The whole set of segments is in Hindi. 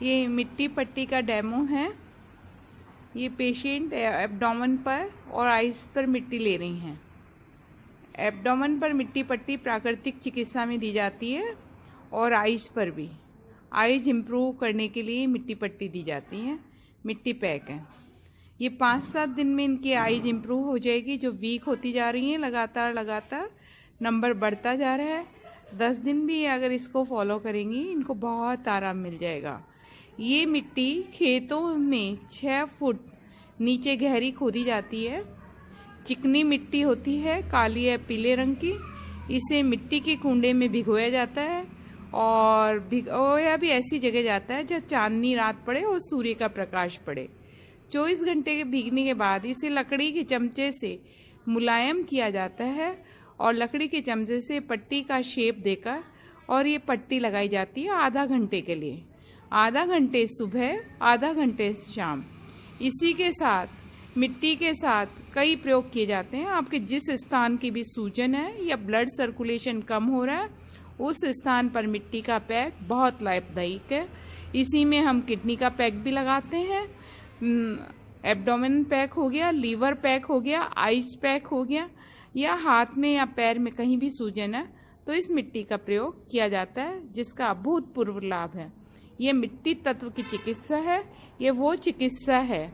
ये मिट्टी पट्टी का डेमो है। ये पेशेंट एब्डोमेन पर और आइस पर मिट्टी ले रही हैं। एब्डोमेन पर मिट्टी पट्टी प्राकृतिक चिकित्सा में दी जाती है और आइस पर भी। आइस इम्प्रूव करने के लिए मिट्टी पट्टी दी जाती है। मिट्टी पैक है। ये 5-7 दिन में इनकी आइज इम्प्रूव हो जाएगी, जो वीक होती जा रही हैं लगातार नंबर बढ़ता जा रहा है। 10 दिन भी अगर इसको फॉलो करेंगी इनको बहुत आराम मिल जाएगा। ये मिट्टी खेतों में 6 फुट नीचे गहरी खोदी जाती है। चिकनी मिट्टी होती है, काली या पीले रंग की। इसे मिट्टी के कुंडे में भिगोया जाता है और भिगोया भी ऐसी जगह जाता है जहाँ चांदनी रात पड़े और सूर्य का प्रकाश पड़े। 24 घंटे के भीगने के बाद इसे लकड़ी के चमचे से मुलायम किया जाता है और लकड़ी के चमचे से पट्टी का शेप देकर और ये पट्टी लगाई जाती है आधा घंटे के लिए। आधा घंटे सुबह, आधा घंटे शाम। इसी के साथ मिट्टी के साथ कई प्रयोग किए जाते हैं। आपके जिस स्थान की भी सूजन है या ब्लड सर्कुलेशन कम हो रहा है, उस स्थान पर मिट्टी का पैक बहुत लाभदायक है। इसी में हम किडनी का पैक भी लगाते हैं। एब्डोमेन पैक हो गया, लीवर पैक हो गया, आइस पैक हो गया, या हाथ में या पैर में कहीं भी सूजन है तो इस मिट्टी का प्रयोग किया जाता है, जिसका अभूतपूर्व लाभ है। ये मिट्टी तत्व की चिकित्सा है। ये वो चिकित्सा है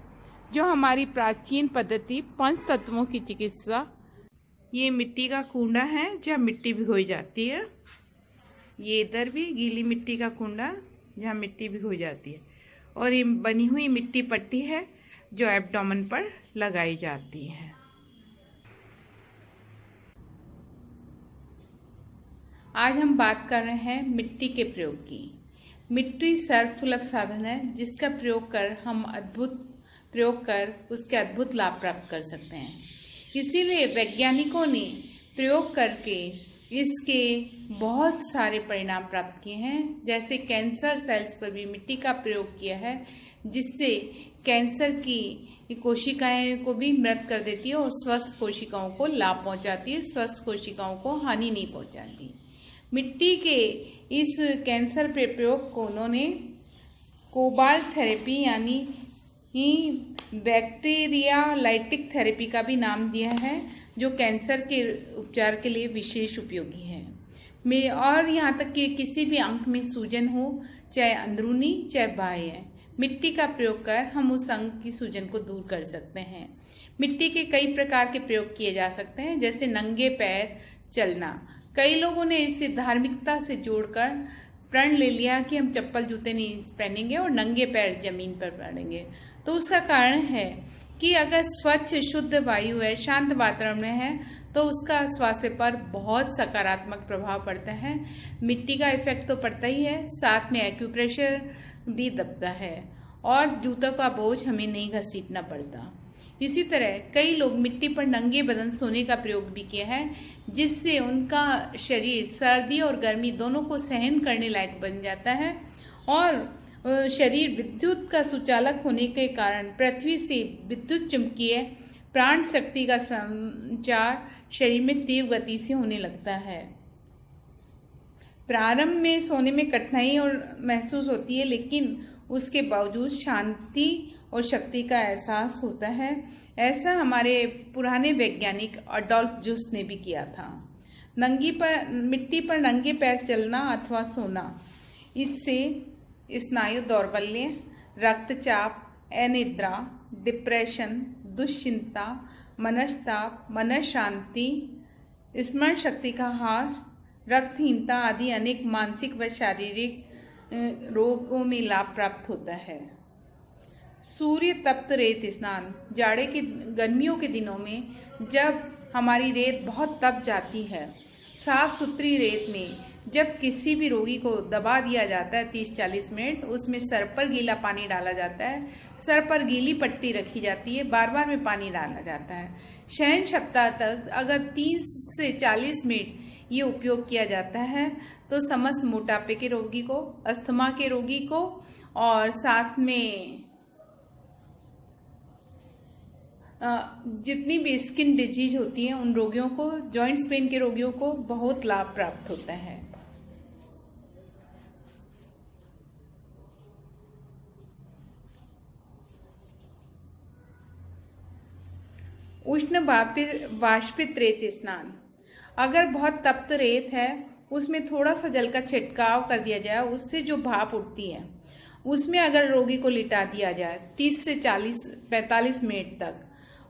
जो हमारी प्राचीन पद्धति पंच तत्वों की चिकित्सा। ये मिट्टी का कुंडा है जहाँ मिट्टी भिगोई जाती है। ये इधर भी गीली मिट्टी का कुंडा जहाँ मिट्टी भिगोई जाती है। और ये बनी हुई मिट्टी पट्टी है जो एब्डोमेन पर लगाई जाती है। आज हम बात कर रहे हैं मिट्टी के प्रयोग की। मिट्टी सर्वसुलभ साधन है जिसका प्रयोग कर उसके अद्भुत लाभ प्राप्त कर सकते हैं। इसीलिए वैज्ञानिकों ने प्रयोग करके इसके बहुत सारे परिणाम प्राप्त किए हैं। जैसे कैंसर सेल्स पर भी मिट्टी का प्रयोग किया है, जिससे कैंसर की कोशिकाएं को भी मृत कर देती है और स्वस्थ कोशिकाओं को लाभ पहुंचाती है, स्वस्थ कोशिकाओं को हानि नहीं पहुंचाती। मिट्टी के इस कैंसर पे प्रयोग को उन्होंने कोबाल्ट थेरेपी यानी बैक्टीरियालाइटिक थेरेपी का भी नाम दिया है, जो कैंसर के उपचार के लिए विशेष उपयोगी है। और यहाँ तक कि किसी भी अंग में सूजन हो, चाहे अंदरूनी चाहे बाह्य, मिट्टी का प्रयोग कर हम उस अंग की सूजन को दूर कर सकते हैं। मिट्टी के कई प्रकार के प्रयोग किए जा सकते हैं, जैसे नंगे पैर चलना। कई लोगों ने इसे धार्मिकता से जोड़कर प्रण ले लिया कि हम चप्पल जूते नहीं पहनेंगे और नंगे पैर जमीन पर पड़ेंगे। तो उसका कारण है कि अगर स्वच्छ शुद्ध वायु है, शांत वातावरण में है, तो उसका स्वास्थ्य पर बहुत सकारात्मक प्रभाव पड़ता है। मिट्टी का इफेक्ट तो पड़ता ही है, साथ में एक्यूप्रेशर भी दबता है और जूतों का बोझ हमें नहीं घसीटना पड़ता। इसी तरह कई लोग मिट्टी पर नंगे बदन सोने का प्रयोग भी किया है, जिससे उनका शरीर सर्दी और गर्मी दोनों को सहन करने लायक बन जाता है और शरीर विद्युत का सुचालक होने के कारण पृथ्वी से विद्युत चुंबकीय प्राण शक्ति का संचार शरीर में तीव्र गति से होने लगता है। प्रारंभ में सोने में कठिनाई और महसूस होती है, लेकिन उसके बावजूद शांति और शक्ति का एहसास होता है। ऐसा हमारे पुराने वैज्ञानिक अडोल्फ जूस ने भी किया था। मिट्टी पर नंगे पैर चलना अथवा सोना, इससे स्नायु दौर्बल्य, रक्तचाप, अनिद्रा, डिप्रेशन, दुश्चिंता, मनस्ताप, मन शांति, स्मरण शक्ति का ह्रास, रक्तहीनता आदि अनेक मानसिक व शारीरिक रोगों में लाभ प्राप्त होता है। सूर्य तप्त रेत स्नान, जाड़े की गर्मियों के दिनों में जब हमारी रेत बहुत तप जाती है, साफ सुथरी रेत में जब किसी भी रोगी को दबा दिया जाता है 30-40 मिनट, उसमें सर पर गीला पानी डाला जाता है, सर पर गीली पट्टी रखी जाती है, बार बार में पानी डाला जाता है। शयन सप्ताह तक अगर 30 से 40 मिनट ये उपयोग किया जाता है तो समस्त मोटापे के रोगी को, अस्थमा के रोगी को और साथ में जितनी भी स्किन डिजीज होती है उन रोगियों को, जॉइंट्स पेन के रोगियों को बहुत लाभ प्राप्त होता है। उष्ण वाष्पित रेत स्नान, अगर बहुत तप्त रेत है उसमें थोड़ा सा जल का छिड़काव कर दिया जाए, उससे जो भाप उठती है उसमें अगर रोगी को लिटा दिया जाए 30 से 45 मिनट तक,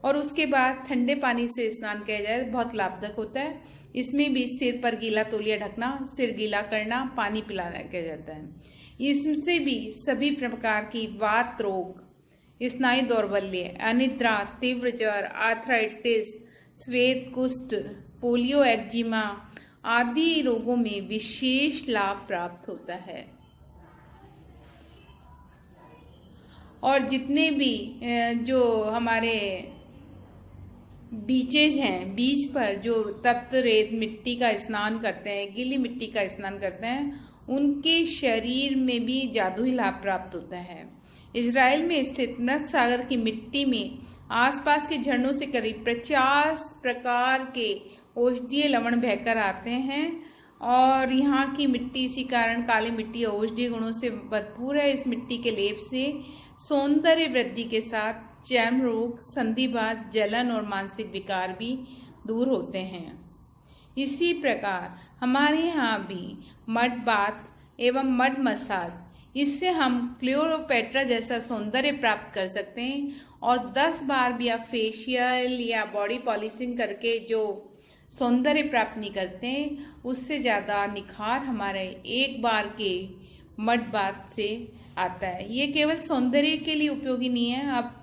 और उसके बाद ठंडे पानी से स्नान किया जाए, बहुत लाभदायक होता है। इसमें भी सिर पर गीला तौलिया ढकना, सिर गीला करना, पानी पिलाना किया जाता है। इससे भी सभी प्रकार की वात रोग, स्नायु दौर्बल्य, अनिद्रा, तीव्र ज्वर, आर्थराइटिस, श्वेत कुष्ठ, पोलियो, एक्जिमा आदि रोगों में विशेष लाभ प्राप्त होता है। और जितने भी जो हमारे बीचेज हैं, बीच पर जो तप्त रेत मिट्टी का स्नान करते हैं, गीली मिट्टी का स्नान करते हैं, उनके शरीर में भी जादुई लाभ प्राप्त होता है। इजराइल में स्थित मृत सागर की मिट्टी में आसपास के झरनों से करीब 50 प्रकार के औषधीय लवण बहकर आते हैं, और यहाँ की मिट्टी इसी कारण काली मिट्टी औषधीय गुणों से भरपूर है। इस मिट्टी के लेप से सौंदर्य वृद्धि के साथ चर्म रोग, संधिवात, जलन और मानसिक विकार भी दूर होते हैं। इसी प्रकार हमारे यहाँ भी मड बाथ एवं मड मसाज, इससे हम क्लियोपेट्रा जैसा सौंदर्य प्राप्त कर सकते हैं। और 10 बार भी आप फेशियल या बॉडी पॉलिशिंग करके जो सौंदर्य प्राप्त नहीं करते, उससे ज़्यादा निखार हमारे एक बार के मड बाथ से आता है। ये केवल सौंदर्य के लिए उपयोगी नहीं है। अब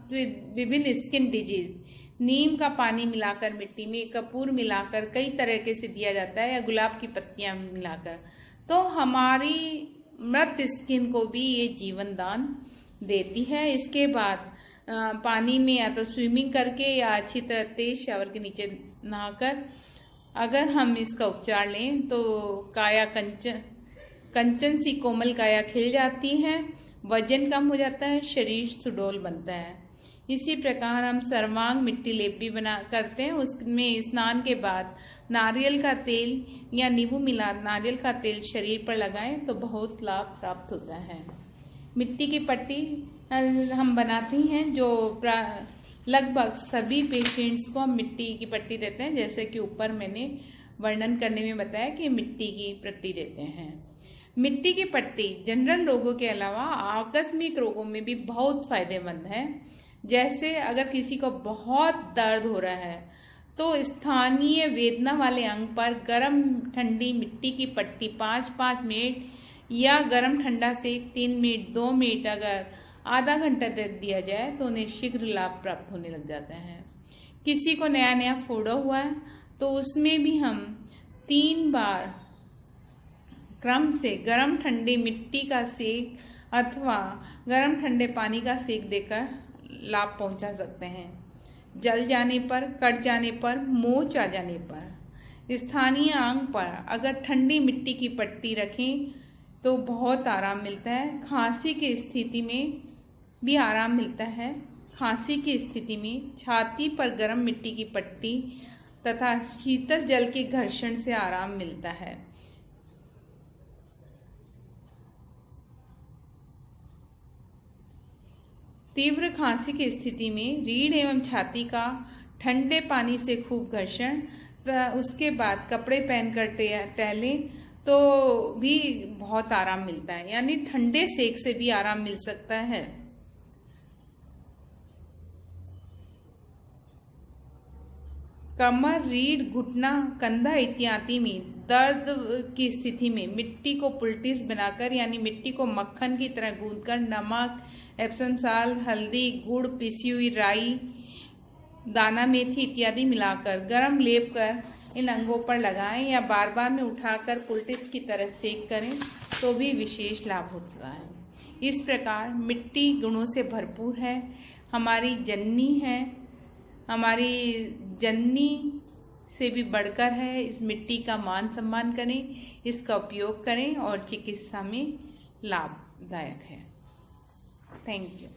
विभिन्न स्किन डिजीज, नीम का पानी मिलाकर मिट्टी में, कपूर मिलाकर कई तरीके से दिया जाता है, या गुलाब की पत्तियां मिलाकर, तो हमारी मृत स्किन को भी ये जीवन दान देती है। इसके बाद पानी में या तो स्विमिंग करके या अच्छी तरह तेज शावर के नीचे नहाकर अगर हम इसका उपचार लें तो काया कंचन सी कोमल काया खिल जाती है, वजन कम हो जाता है, शरीर सुडौल बनता है। इसी प्रकार हम सर्वांग मिट्टी लेप भी बना करते हैं। उसमें स्नान के बाद नारियल का तेल या नींबू मिला नारियल का तेल शरीर पर लगाएं तो बहुत लाभ प्राप्त होता है। मिट्टी की पट्टी हम बनाती हैं, जो लगभग सभी पेशेंट्स को हम मिट्टी की पट्टी देते हैं, जैसे कि ऊपर मैंने वर्णन करने में बताया कि मिट्टी की पट्टी देते हैं। मिट्टी की पट्टी जनरल रोगों के अलावा आकस्मिक रोगों में भी बहुत फायदेमंद है। जैसे अगर किसी को बहुत दर्द हो रहा है तो स्थानीय वेदना वाले अंग पर गर्म ठंडी मिट्टी की पट्टी 5-5 मिनट या गर्म ठंडा सेक 3 मिनट 2 मिनट अगर आधा घंटा तक दिया जाए तो उन्हें शीघ्र लाभ प्राप्त होने लग जाता है। किसी को नया नया फोड़ा हुआ है तो उसमें भी हम 3 बार क्रम से गर्म ठंडी मिट्टी का सेक अथवा गर्म ठंडे पानी का सेक देकर लाभ पहुंचा सकते हैं। जल जाने पर, कट जाने पर, मोच आ जाने पर, स्थानीय अंग पर अगर ठंडी मिट्टी की पट्टी रखें तो बहुत आराम मिलता है। खांसी की स्थिति में भी आराम मिलता है। खांसी की स्थिति में छाती पर गर्म मिट्टी की पट्टी तथा शीतल जल के घर्षण से आराम मिलता है। तीव्र खांसी की स्थिति में रीढ़ एवं छाती का ठंडे पानी से खूब घर्षण, उसके बाद कपड़े पहनकर टहलें तो भी बहुत आराम मिलता है, यानी ठंडे सेक से भी आराम मिल सकता है। कमर, रीढ़, घुटना, कंधा इत्यादि में दर्द की स्थिति में मिट्टी को पुल्टिस बनाकर, यानी मिट्टी को मक्खन की तरह गूंथकर नमक, एप्सम साल्ट, हल्दी, गुड़, पिसी हुई राई, दाना मेथी इत्यादि मिलाकर गर्म लेप कर इन अंगों पर लगाएं या बार बार में उठाकर पुल्टिस की तरह सेक करें तो भी विशेष लाभ होता है। इस प्रकार मिट्टी गुणों से भरपूर है, हमारी जननी है, हमारी जननी से भी बढ़कर है। इस मिट्टी का मान सम्मान करें, इसका उपयोग करें और चिकित्सा में लाभदायक है। Thank you.